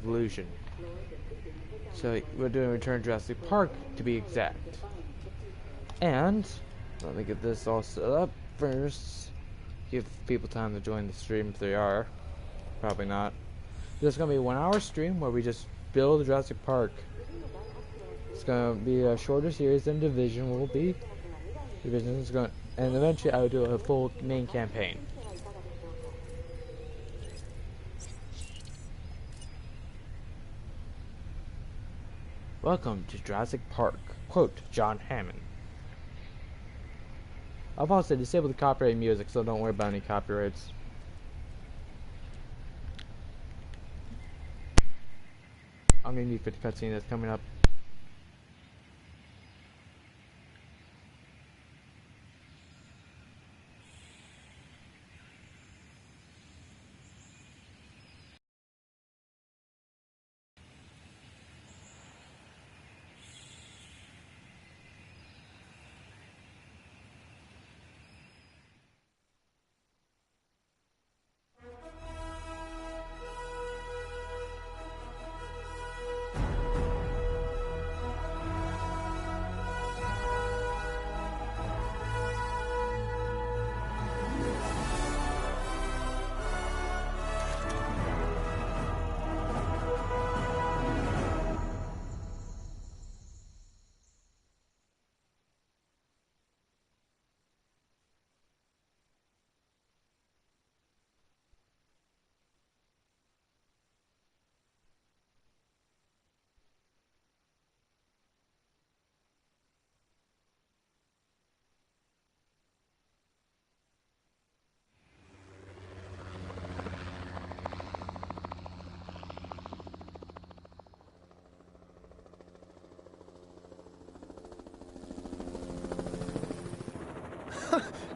evolution. So we're doing Return to Jurassic Park to be exact. And let me get this all set up first. Give people time to join the stream if they are. Probably not. This is gonna be a 1 hour stream where we just build Jurassic Park. It's gonna be a shorter series than Division will be. Division is going, and eventually I will do a full main campaign. Welcome to Jurassic Park. Quote, John Hammond. I've also disabled the copyright music, so don't worry about any copyrights. I'm gonna need for the cutscene that's coming up.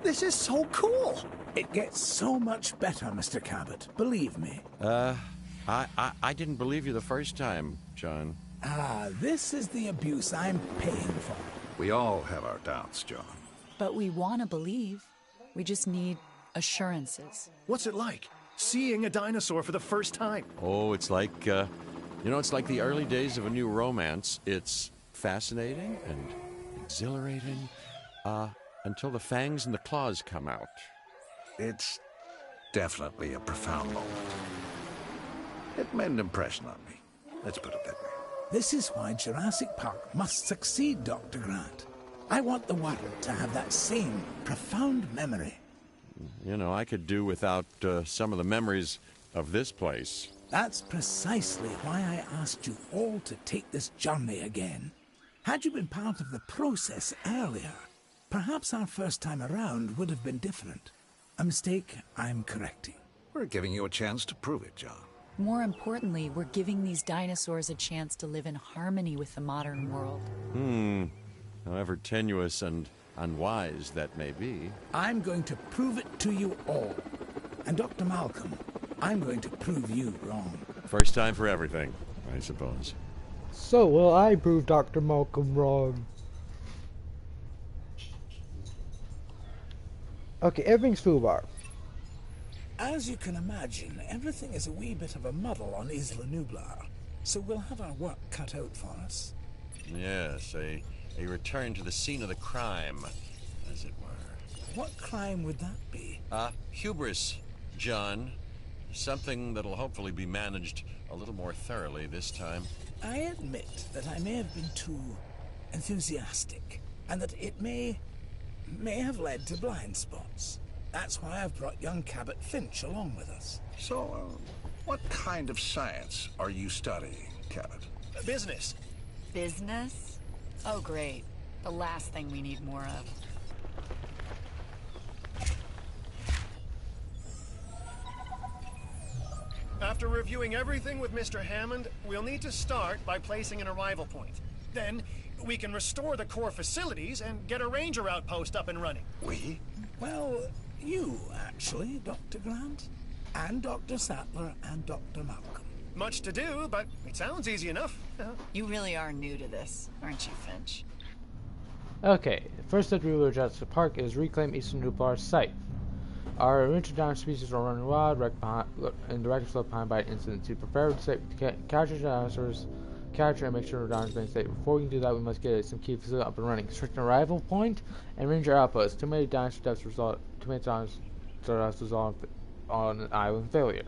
This is so cool! It gets so much better, Mr. Cabot. Believe me. I didn't believe you the first time, John. This is the abuse I'm paying for. We all have our doubts, John. But we want to believe. We just need assurances. What's it like, seeing a dinosaur for the first time? Oh, it's like, it's like the early days of a new romance. It's fascinating and exhilarating, until the fangs and the claws come out. It's definitely a profound moment. It made an impression on me. Let's put it that way. This is why Jurassic Park must succeed, Dr. Grant. I want the world to have that same profound memory. You know, I could do without some of the memories of this place. That's precisely why I asked you all to take this journey again. Had you been part of the process earlier, perhaps our first time around would have been different. A mistake I'm correcting. We're giving you a chance to prove it, John. More importantly, we're giving these dinosaurs a chance to live in harmony with the modern world. However tenuous and unwise that may be. I'm going to prove it to you all. And Dr. Malcolm, I'm going to prove you wrong. First time for everything, I suppose. So will I prove Dr. Malcolm wrong. Okay, everything's foobar. As you can imagine, everything is a wee bit of a muddle on Isla Nublar, so we'll have our work cut out for us. Yes, a return to the scene of the crime, as it were. What crime would that be? Hubris, John. Something that'll hopefully be managed a little more thoroughly this time. I admit that I may have been too enthusiastic, and that it may have led to blind spots. That's why I've brought young Cabot Finch along with us. So, what kind of science are you studying, Cabot? Business. Business? Oh, great. The last thing we need more of. After reviewing everything with Mr. Hammond, we'll need to start by placing an arrival point. Then, we can restore the core facilities and get a ranger outpost up and running. We? Well, you, actually, Dr. Grant, and Dr. Sattler, and Dr. Malcolm. Much to do, but it sounds easy enough. You really are new to this, aren't you, Finch? Okay, first step to Jurassic Park is reclaim Eastern Nublar site. Our original dinosaur species are running wild, and the wreckage left behind by an incident. To prepare to capture dinosaurs, capture and make sure the dinosaurs being safe. Before we can do that, we must get some key facility up and running. Construct an arrival point and ranger outposts. Too many dinosaur deaths result. Too many dinosaur deaths result on an island failure.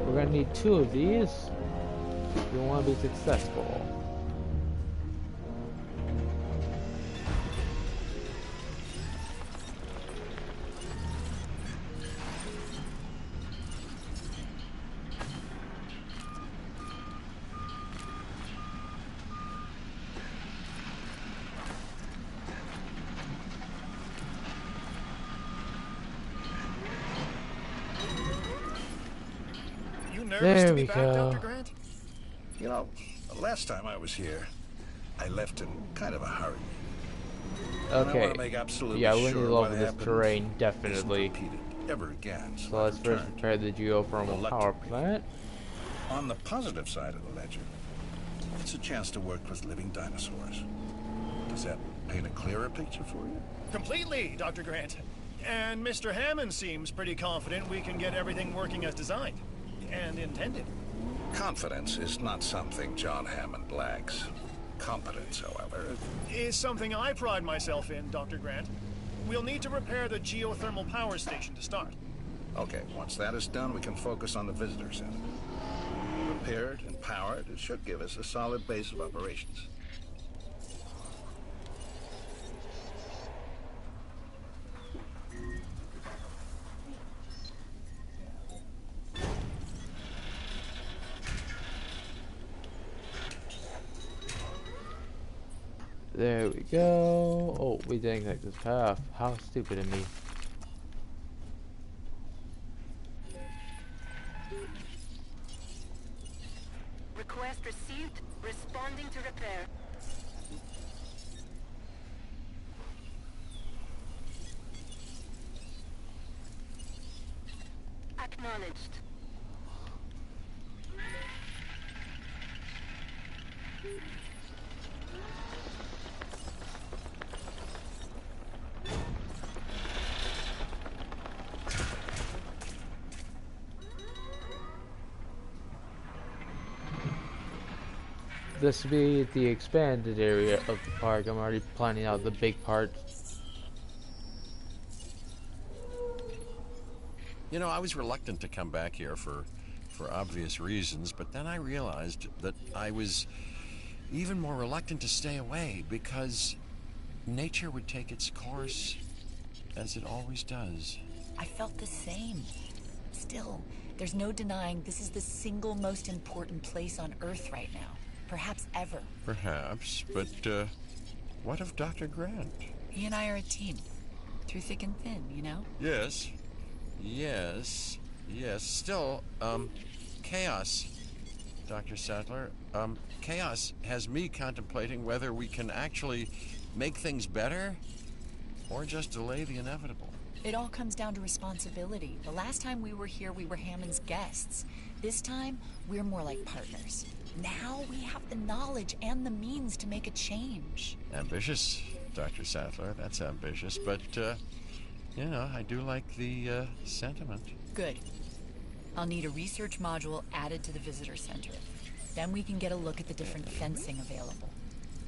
We're gonna need 2 of these if we want to be successful. Nervous There to be we back, go. Dr. Grant? You know, the last time I was here, I left in kind of a hurry. And I Okay. want to make absolutely Yeah, we need to sure level what this happened terrain, isn't definitely. repeated ever again. So let's first prepare the geothermal power plant. On the positive side of the ledger, it's a chance to work with living dinosaurs. Does that paint a clearer picture for you? Completely, Dr. Grant. And Mr. Hammond seems pretty confident we can get everything working as designed and intended. Confidence is not something John Hammond lacks. Competence, however, Is something I pride myself in, Dr. Grant. We'll need to repair the geothermal power station to start. okay, once that is done, we can focus on the visitor center. Repaired and powered, it should give us a solid base of operations. There we go. Oh, we didn't take this path. How stupid of me. Request received. Responding to repair. Acknowledged. This will be the expanded area of the park. I'm already planning out the big part. You know, I was reluctant to come back here for obvious reasons, but then I realized that I was even more reluctant to stay away because nature would take its course as it always does. I felt the same. Still, there's no denying this is the single most important place on Earth right now. Perhaps ever. Perhaps, but what of Dr. Grant? He and I are a team. Through thick and thin, you know? Yes. Yes. Yes. Still, chaos, Dr. Sattler. Chaos has me contemplating whether we can actually make things better or just delay the inevitable. It all comes down to responsibility. The last time we were here, we were Hammond's guests. This time, we're more like partners. Now we have the knowledge and the means to make a change. Ambitious, Dr. Sattler. That's ambitious, but, you know, I do like the sentiment. Good. I'll need a research module added to the visitor center. Then we can get a look at the different fencing available.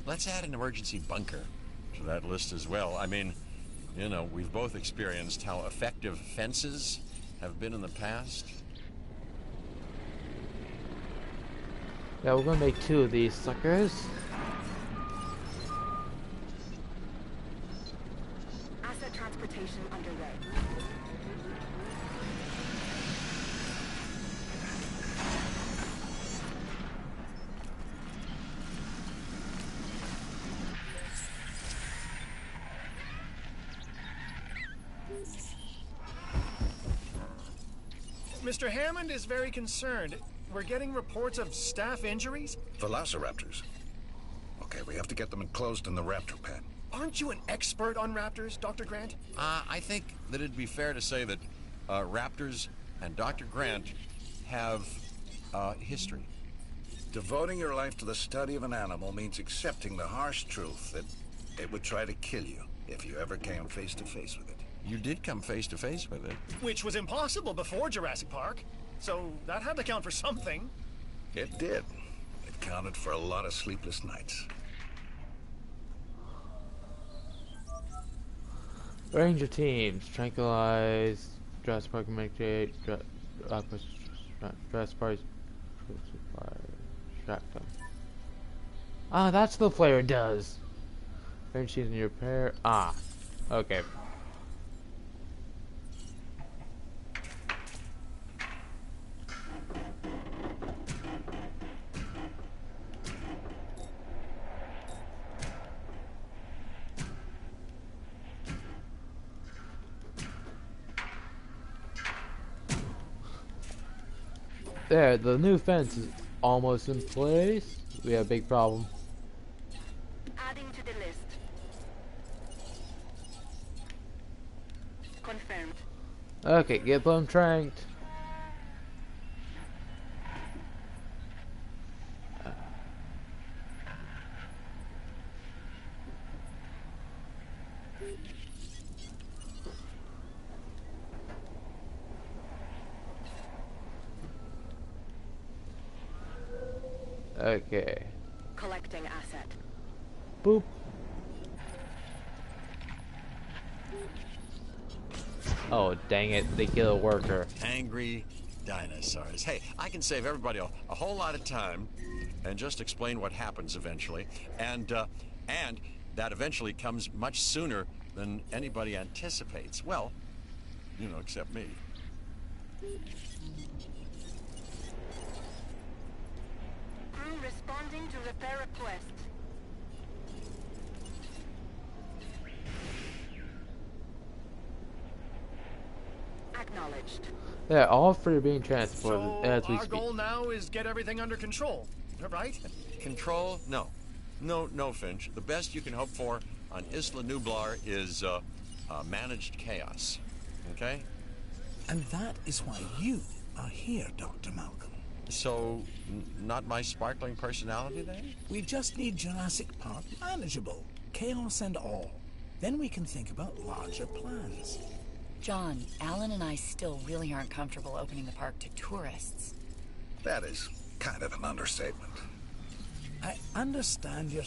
Let's add an emergency bunker to that list as well. I mean, you know, we've both experienced how effective fences have been in the past. Yeah, we're gonna make 2 of these suckers. Asset transportation underway. Mr. Hammond is very concerned. We're getting reports of staff injuries? Velociraptors. Okay, we have to get them enclosed in the raptor pen. Aren't you an expert on raptors, Dr. Grant? I think that it'd be fair to say that raptors and Dr. Grant have history. Devoting your life to the study of an animal means accepting the harsh truth that it would try to kill you if you ever came face to face with it. You did come face to face with it. Which was impossible before Jurassic Park. So that had to count for something. It did. It counted for a lot of sleepless nights. Ranger teams tranquilize, Jurassic Park mitigate, Jurassic Park distract them. Ah, that's the player does. Ranger teams in your repair. Ah, okay. There, the new fence is almost in place. We have a big problem. Adding to the list. Confirmed. Okay, get them tranked. Okay. Collecting asset. Boop. Oh, dang it. They kill a worker. Angry dinosaurs. Hey, I can save everybody a whole lot of time and just explain what happens eventually. And that eventually comes much sooner than anybody anticipates. Well, you know, except me. Crew responding to repair request. Acknowledged. Yeah, all three are being transported So as we our speak. goal now is get everything under control, right? Control? No, Finch. The best you can hope for on Isla Nublar is managed chaos. Okay? And that is why you are here, Dr. Malcolm. So, not my sparkling personality then? We just need Jurassic Park manageable, chaos and all. Then we can think about larger plans. John, Alan and I still really aren't comfortable opening the park to tourists. That is kind of an understatement. I understand your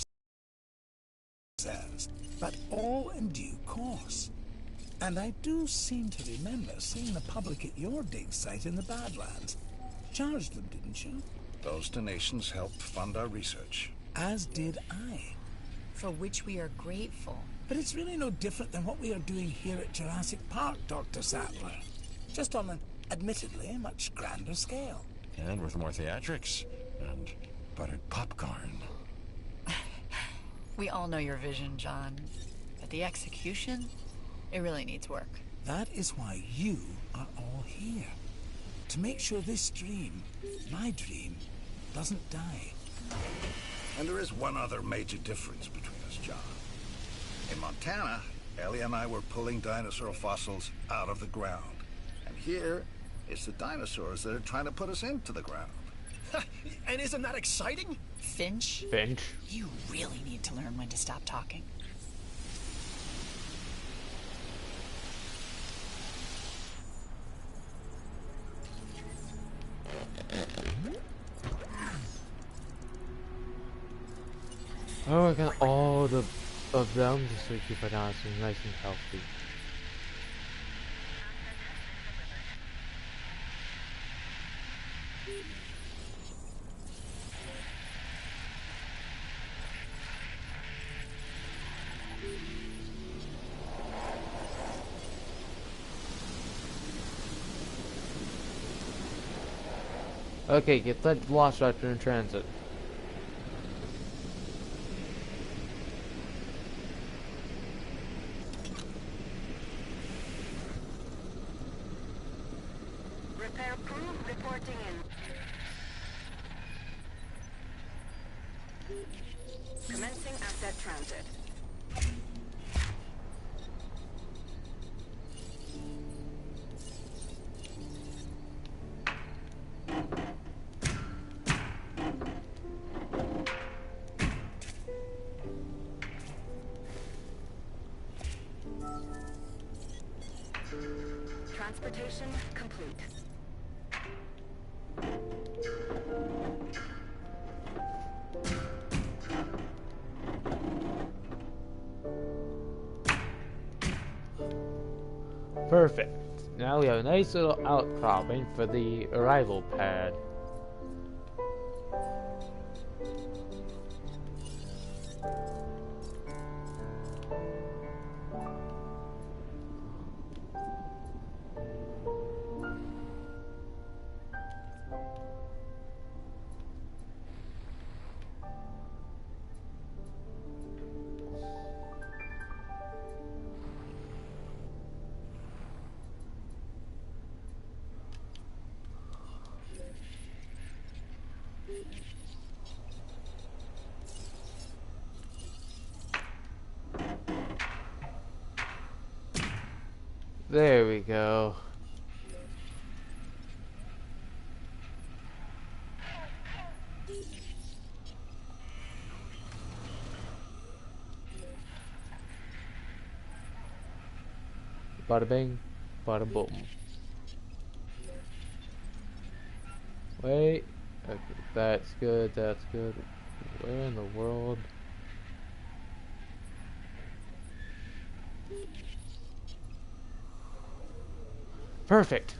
concerns, but all in due course. And I do seem to remember seeing the public at your dig site in the Badlands. Charged them, didn't you? Those donations helped fund our research. As did I. For which we are grateful. But it's really no different than what we are doing here at Jurassic Park, Dr. Sattler. Just on an, admittedly, much grander scale. And with more theatrics and buttered popcorn. We all know your vision, John. But the execution, it really needs work. That is why you are all here. To make sure this dream, my dream, doesn't die. And there is one other major difference between us, John. In Montana, Ellie and I were pulling dinosaur fossils out of the ground. And here, it's the dinosaurs that are trying to put us into the ground. And isn't that exciting? Finch? Finch. You really need to learn when to stop talking. Oh, I got all of them just to keep our dinosaurs nice and healthy. Okay, get that Velociraptor in transit. Repair crew reporting in. Commencing asset transit. Transportation complete. Perfect. Now we have a nice little outcropping for the arrival pad. There we go. Bada bing, bada boom. Wait. Okay, that's good, that's good. Where in the world? Perfect.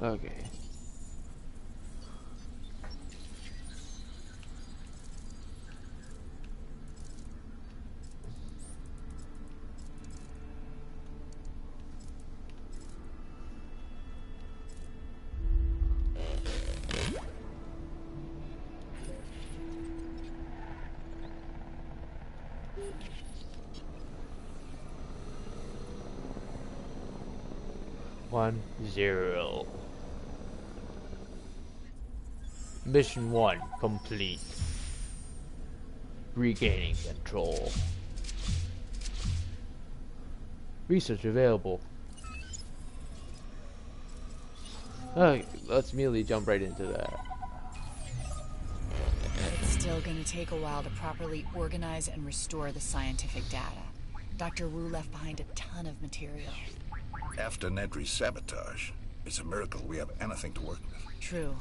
Okay. One, zero. Mission 1 complete. Regaining control. Research available. Okay, let's immediately jump right into that. It's still going to take a while to properly organize and restore the scientific data. Dr. Wu left behind a ton of material. After Nedry's sabotage, it's a miracle we have anything to work with. True.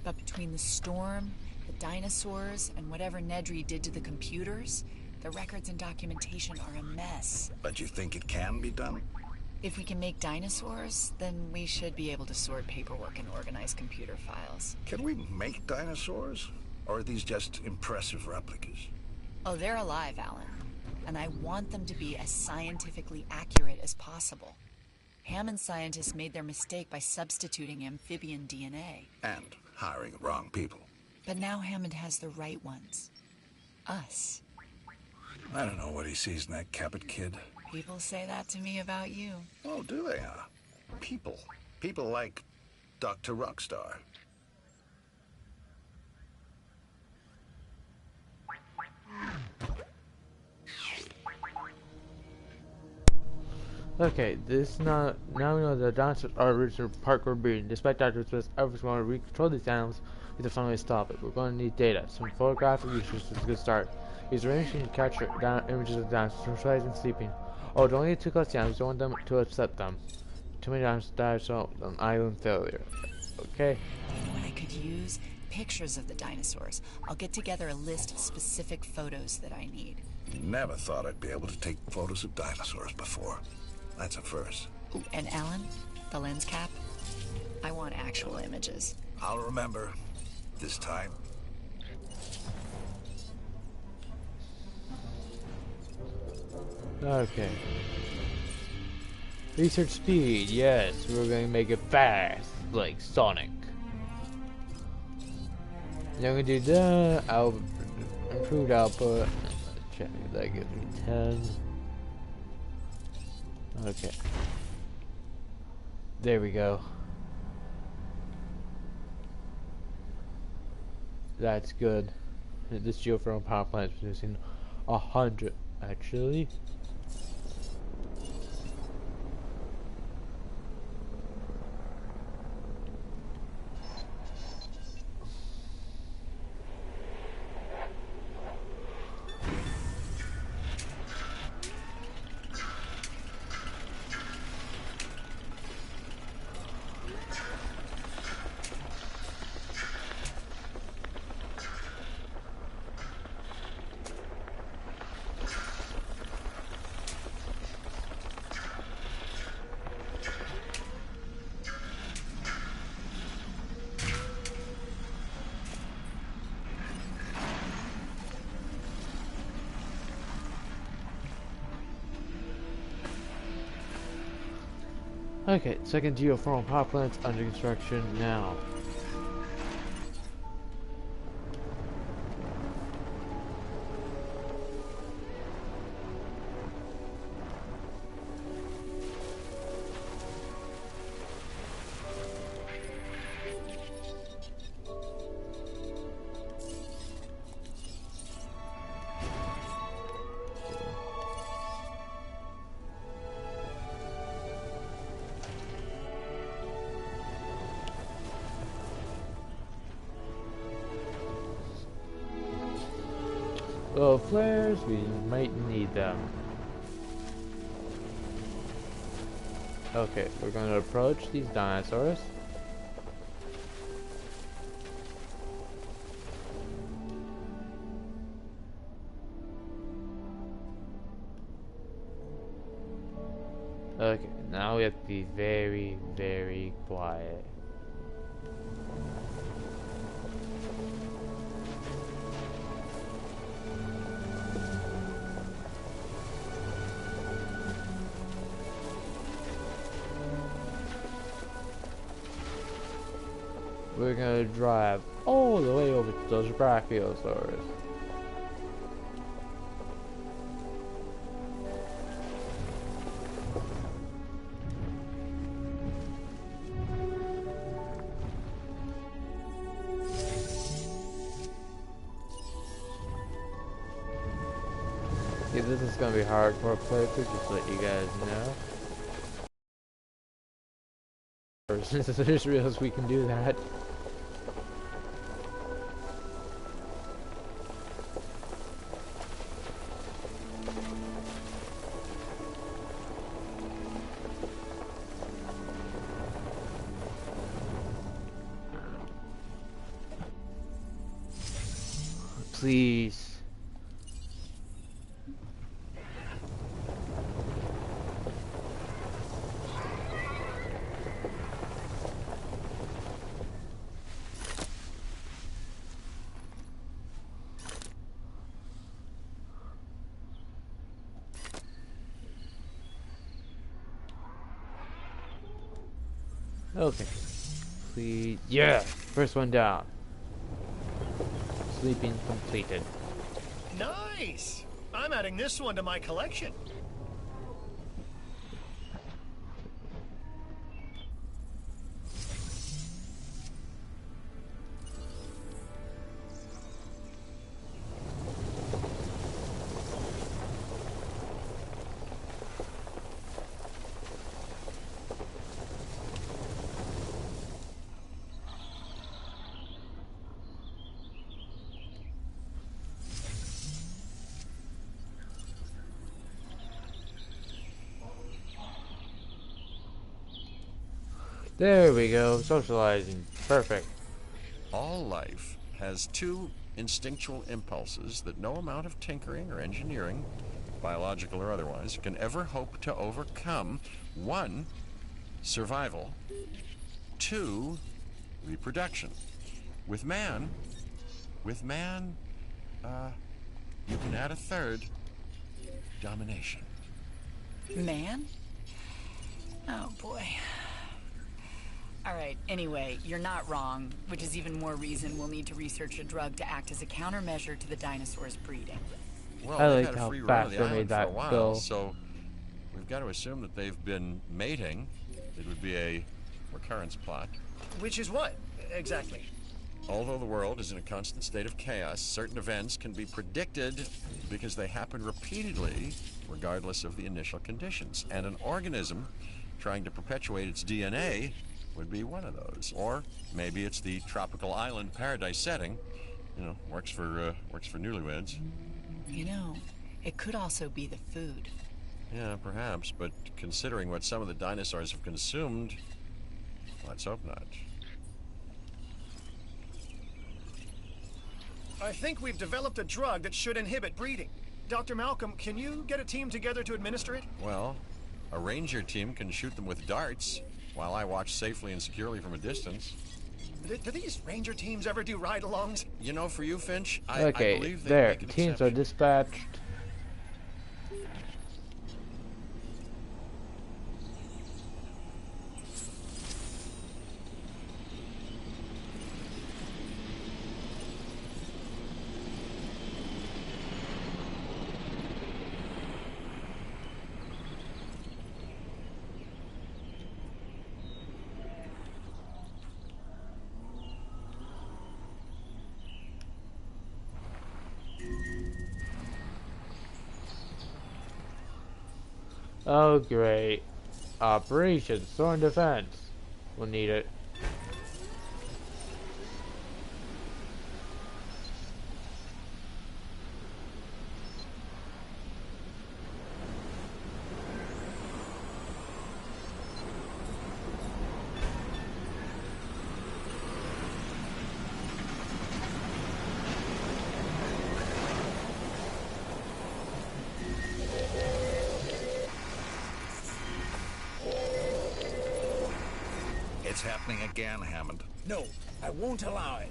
But between the storm, the dinosaurs, and whatever Nedry did to the computers, the records and documentation are a mess. But you think it can be done? If we can make dinosaurs, then we should be able to sort paperwork and organize computer files. Can we make dinosaurs? Or are these just impressive replicas? Oh, they're alive, Alan. And I want them to be as scientifically accurate as possible. Hammond scientists made their mistake by substituting amphibian DNA. And hiring the wrong people. But now Hammond has the right ones. Us. I don't know what he sees in that Cabot kid. People say that to me about you. Oh, do they, huh? People. People like Dr. Rockstar. Okay, this now we know the dinosaurs are originally parkour breeding. Despite Dr. Smith's efforts to recontrol these animals, we have to find a way to stop it. We're going to need data. Some photographic research is a good start. Use a range to capture images of dinosaurs rising and sleeping. Oh, don't get too close to animals. Don't want them to upset them. Too many dinosaurs die, so an island failure. Okay. You know what I could use? Pictures of the dinosaurs. I'll get together a list of specific photos that I need. Never thought I'd be able to take photos of dinosaurs before. That's a first. Ooh, and Alan, the lens cap? I want actual images. I'll remember. This time. Okay. Research speed, yes, we're gonna make it fast, like Sonic. Then we do that, improved output. Check, that gives me 10. Okay. There we go. That's good. This geothermal power plant is producing 100, actually. Okay, second geothermal power plant's under construction now. Little flares, we might need them. Okay, we're going to approach these dinosaurs. Okay, now we have to be very, very quiet. We're gonna drive all the way over to those brachiosaurs. Yeah, this is gonna be hardcore playthrough, just to let you guys know. Since I just realized we can do that. Please. Okay. Please. Yeah! First one down. Sleeping completed. Nice! I'm adding this one to my collection. There we go. Socializing. Perfect. All life has two instinctual impulses that no amount of tinkering or engineering, biological or otherwise, can ever hope to overcome. One, survival. Two, reproduction. With man, you can add a third, domination. Man? Oh boy. Alright, anyway, you're not wrong, which is even more reason we'll need to research a drug to act as a countermeasure to the dinosaurs' breeding. Well, I they've like had a how free run fast of the they island made for a that while, go. so we've got to assume that they've been mating. It would be a recurrence plot. Which is what, exactly? Although the world is in a constant state of chaos, certain events can be predicted because they happen repeatedly, regardless of the initial conditions. And an organism trying to perpetuate its DNA would be one of those. Or maybe it's the tropical island paradise setting. You know, works for newlyweds. You know, it could also be the food. Yeah, perhaps, but considering what some of the dinosaurs have consumed, let's hope not. I think we've developed a drug that should inhibit breeding. Dr. Malcolm, can you get a team together to administer it? Well, a ranger team can shoot them with darts, while I watch safely and securely from a distance. Do these ranger teams ever do ride-alongs? You know, for you, Finch, I Okay, believe they there. make an Teams are exception. dispatched. Oh, great. Operation Storm Defense. We'll need it. It's happening again, Hammond. No, I won't allow it.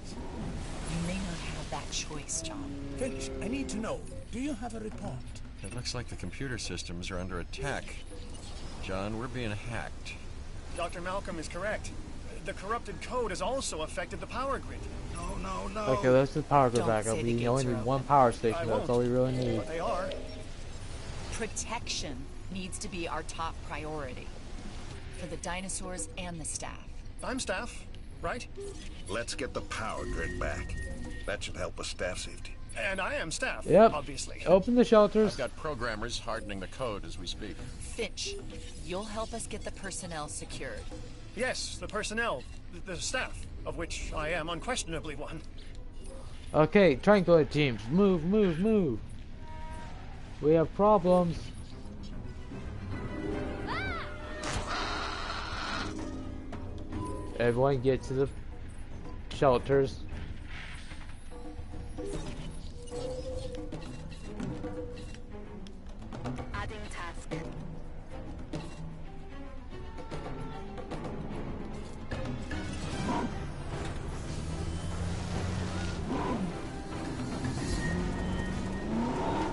You may not have that choice, John. Finch, I need to know. Do you have a report? It looks like the computer systems are under attack. John, we're being hacked. Dr. Malcolm is correct. The corrupted code has also affected the power grid. No. Okay, let's just power go Don't back say up. the We gates only are need one open. power I station. won't. That's all we really need. But they are. Protection needs to be our top priority. For the dinosaurs and the staff. I'm staff, right? Let's get the power grid back. That should help with staff safety. And I am staff, Yep. obviously. Open the shelters. I've got programmers hardening the code as we speak. Finch, you'll help us get the personnel secured. Yes, the personnel, the staff, of which I am unquestionably one. Okay, triangulate teams. Move, move, move. We have problems. Everyone get to the shelters. Adding task.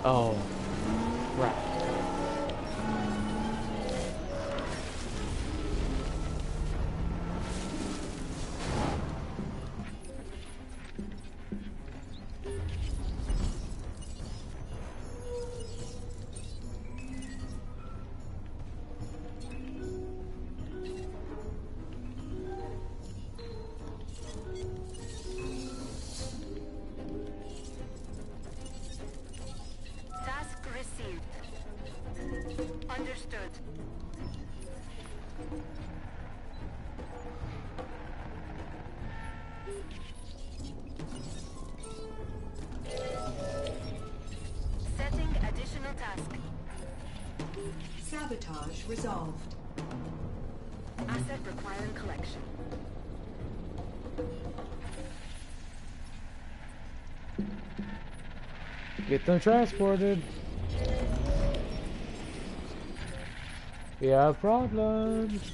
Oh, right. Task received. Understood. Setting additional task. Sabotage resolved. Asset requiring collection. Get them transported. We have problems.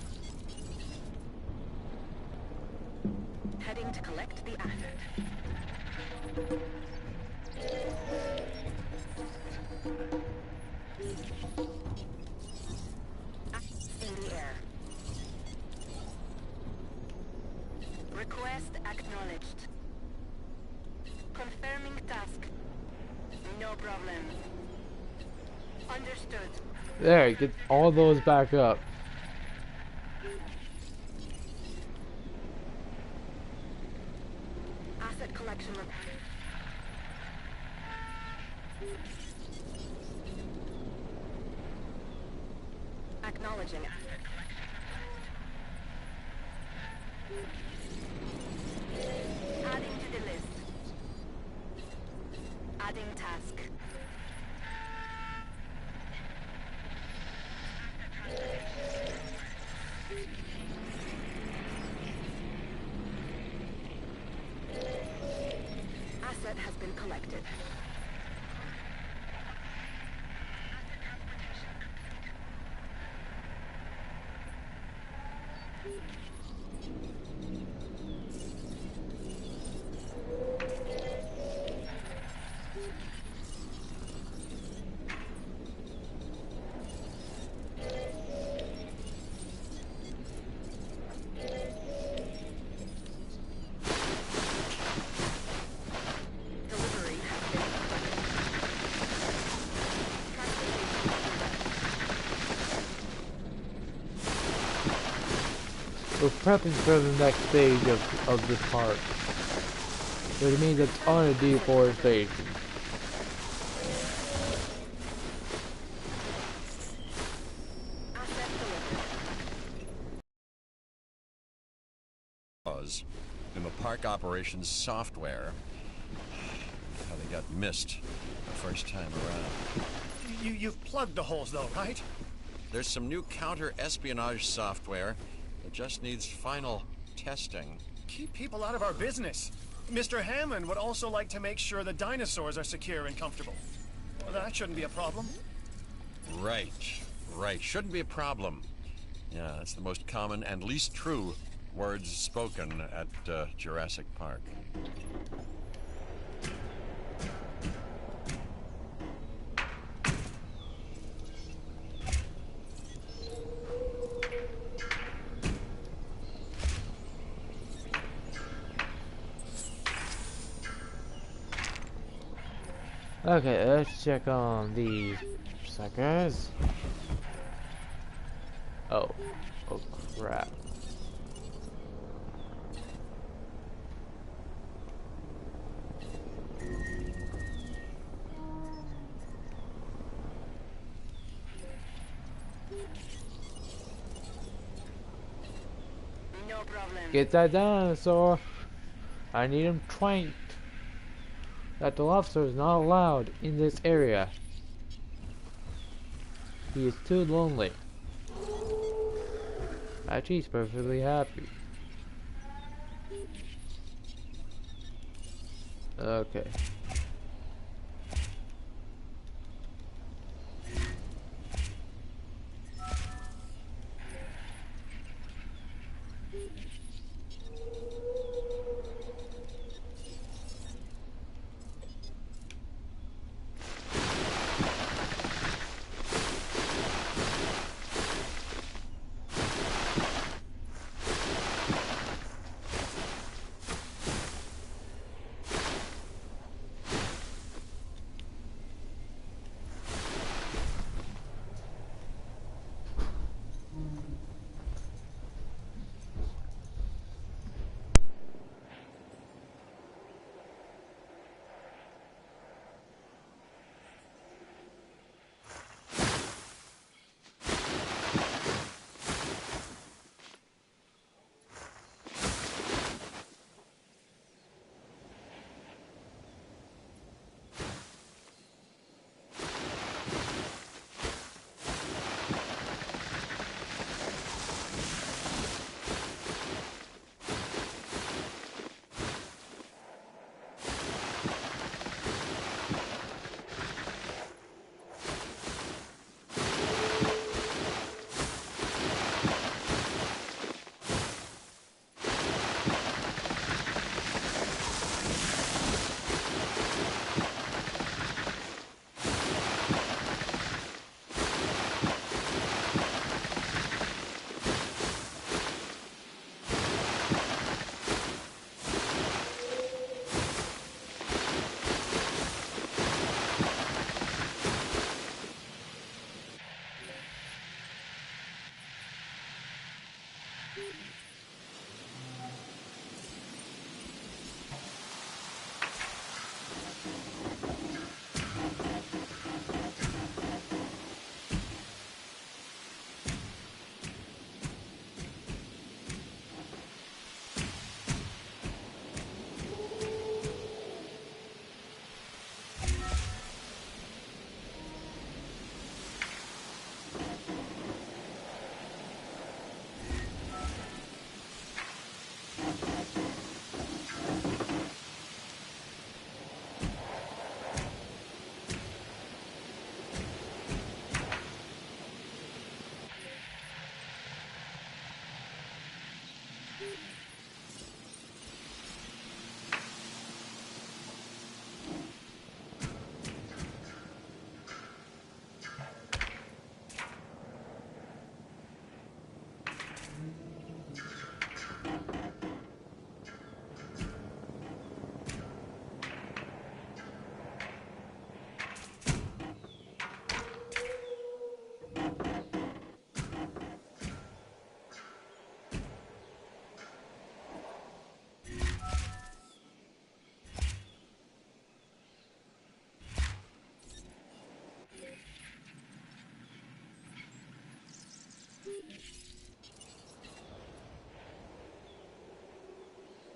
Heading to collect the asset. Request acknowledged. Confirming task. No problem. Understood. There, get all those back up. Asset collection. Acknowledging asset collection. Adding to the list. Adding task. Asset has been collected. Delivery has been We're prepping for the next stage of this park. Which means it's on a deforestation. asset delivered. In the park operations software, how they got missed the first time around. You've plugged the holes though, right? There's some new counter-espionage software that just needs final testing. Keep people out of our business. Mr. Hammond would also like to make sure the dinosaurs are secure and comfortable. Well, that shouldn't be a problem. Right. Shouldn't be a problem. Yeah, that's the most common and least true words spoken at Jurassic Park. Okay, let's check on these suckers. Oh crap. No problem. Get that dinosaur. I need him trained. That the lobster is not allowed in this area. He is too lonely. Actually, he's perfectly happy. Okay.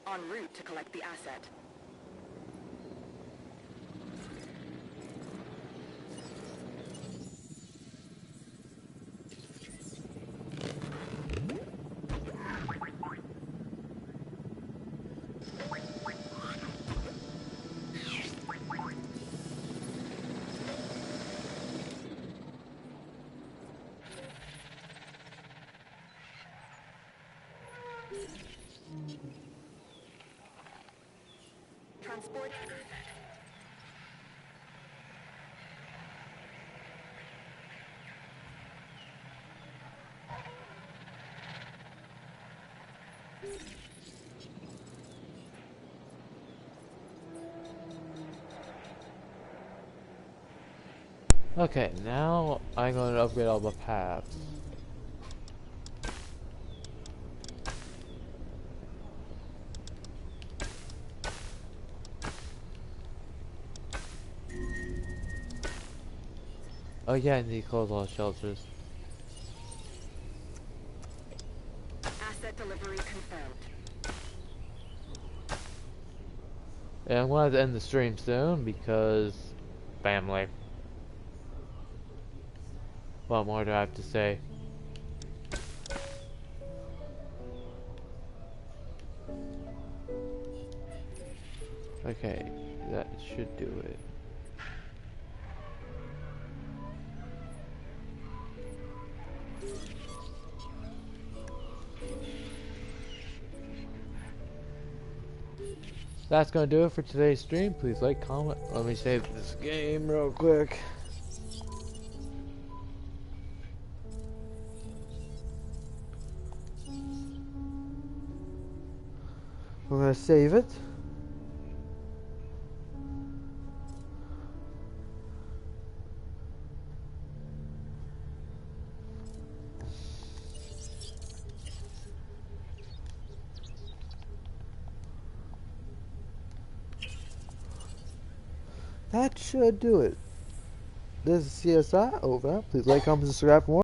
En route to collect the asset. Transport. Okay, now I'm going to upgrade all the paths. Oh yeah, I need to close all shelters. Asset delivery confirmed. And I'm going to end the stream soon because family. What more do I have to say? Okay, that should do it. That's gonna do it for today's stream. Please like, comment. Let me save this game real quick. We're gonna save it. That should do it. This is CSI over. Please like, comment, subscribe for more.